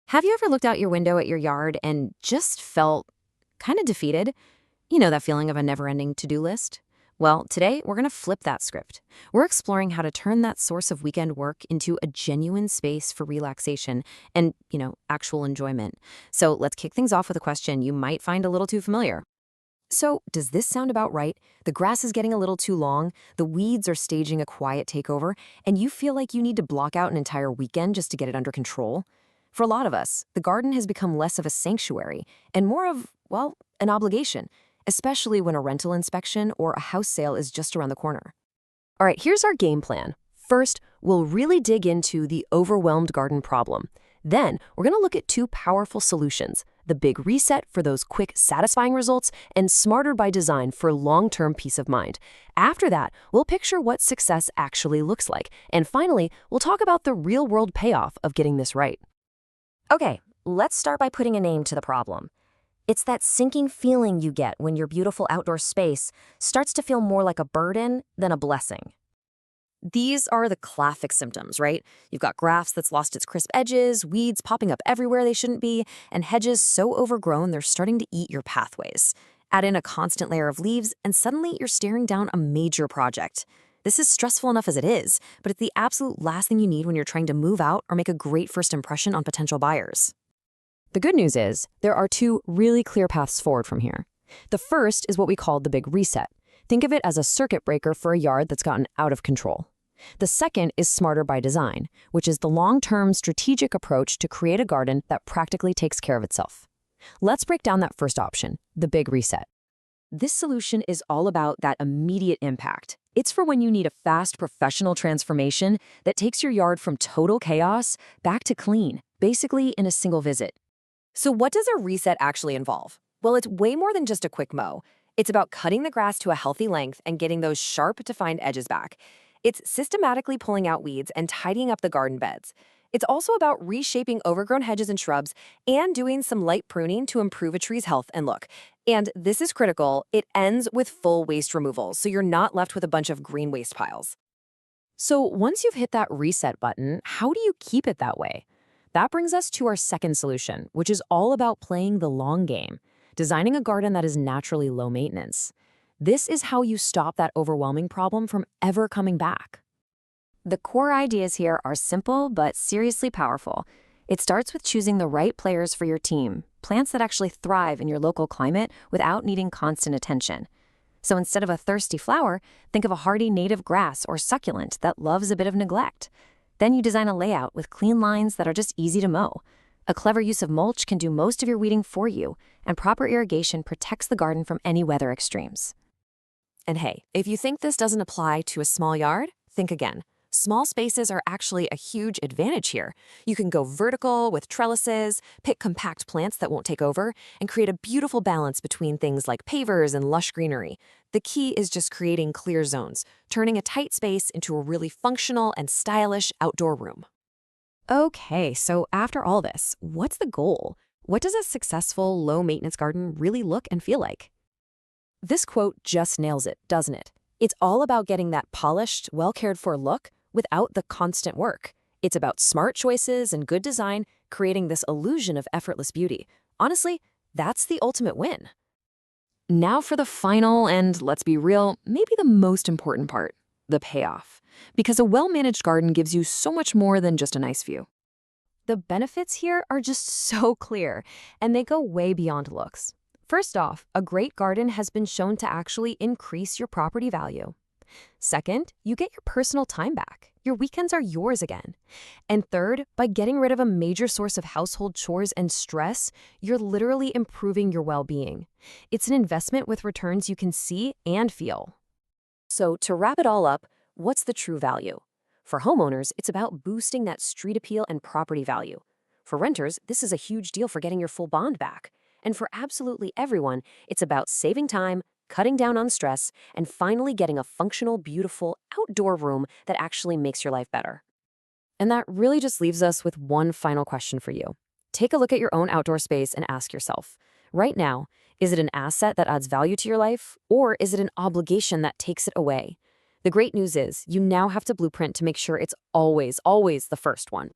Have you ever looked out your window at your yard and just felt kind of defeated? You know, that feeling of a never-ending to-do list? Well, today we're going to flip that script. We're exploring how to turn that source of weekend work into a genuine space for relaxation and, actual enjoyment. So let's kick things off with a question you might find a little too familiar. So, does this sound about right? The grass is getting a little too long, the weeds are staging a quiet takeover, and you feel like you need to block out an entire weekend just to get it under control? For a lot of us, the garden has become less of a sanctuary and more of, well, an obligation, especially when a rental inspection or a house sale is just around the corner. All right, here's our game plan. First, we'll really dig into the overwhelmed garden problem. Then, we're going to look at two powerful solutions: the big reset for those quick, satisfying results, and smarter by design for long-term peace of mind. After that, we'll picture what success actually looks like. And finally, we'll talk about the real-world payoff of getting this right. Okay, let's start by putting a name to the problem. It's that sinking feeling you get when your beautiful outdoor space starts to feel more like a burden than a blessing. These are the classic symptoms, right? You've got grass that's lost its crisp edges, weeds popping up everywhere they shouldn't be, and hedges so overgrown they're starting to eat your pathways. Add in a constant layer of leaves, and suddenly you're staring down a major project. This is stressful enough as it is, but it's the absolute last thing you need when you're trying to move out or make a great first impression on potential buyers. The good news is, there are two really clear paths forward from here. The first is what we call the big reset. Think of it as a circuit breaker for a yard that's gotten out of control. The second is smarter by design, which is the long-term strategic approach to create a garden that practically takes care of itself. Let's break down that first option, the big reset. This solution is all about that immediate impact. It's for when you need a fast professional transformation that takes your yard from total chaos back to clean, basically in a single visit. So what does a reset actually involve? Well, it's way more than just a quick mow. It's about cutting the grass to a healthy length and getting those sharp, defined edges back. It's systematically pulling out weeds and tidying up the garden beds. It's also about reshaping overgrown hedges and shrubs and doing some light pruning to improve a tree's health and look. And this is critical, it ends with full waste removal, so you're not left with a bunch of green waste piles. So once you've hit that reset button, how do you keep it that way? That brings us to our second solution, which is all about playing the long game, designing a garden that is naturally low maintenance. This is how you stop that overwhelming problem from ever coming back. The core ideas here are simple but seriously powerful. It starts with choosing the right players for your team, plants that actually thrive in your local climate without needing constant attention. So instead of a thirsty flower, think of a hardy native grass or succulent that loves a bit of neglect. Then you design a layout with clean lines that are just easy to mow. A clever use of mulch can do most of your weeding for you, and proper irrigation protects the garden from any weather extremes. And hey, if you think this doesn't apply to a small yard, think again. Small spaces are actually a huge advantage here. You can go vertical with trellises, pick compact plants that won't take over, and create a beautiful balance between things like pavers and lush greenery. The key is just creating clear zones, turning a tight space into a really functional and stylish outdoor room. Okay, so after all this, what's the goal? What does a successful, low-maintenance garden really look and feel like? This quote just nails it, doesn't it? It's all about getting that polished, well-cared-for look without the constant work. It's about smart choices and good design, creating this illusion of effortless beauty. Honestly, that's the ultimate win. Now for the final and, let's be real, maybe the most important part, the payoff. Because a well-managed garden gives you so much more than just a nice view. The benefits here are just so clear, and they go way beyond looks. First off, a great garden has been shown to actually increase your property value. Second, you get your personal time back. Your weekends are yours again. And third, by getting rid of a major source of household chores and stress, you're literally improving your well-being. It's an investment with returns you can see and feel. So to wrap it all up, what's the true value? For homeowners, it's about boosting that street appeal and property value. For renters, this is a huge deal for getting your full bond back. And for absolutely everyone, it's about saving time, cutting down on stress, and finally getting a functional, beautiful outdoor room that actually makes your life better. And that really just leaves us with one final question for you. Take a look at your own outdoor space and ask yourself, right now, is it an asset that adds value to your life, or is it an obligation that takes it away? The great news is, you now have to blueprint to make sure it's always, always the first one.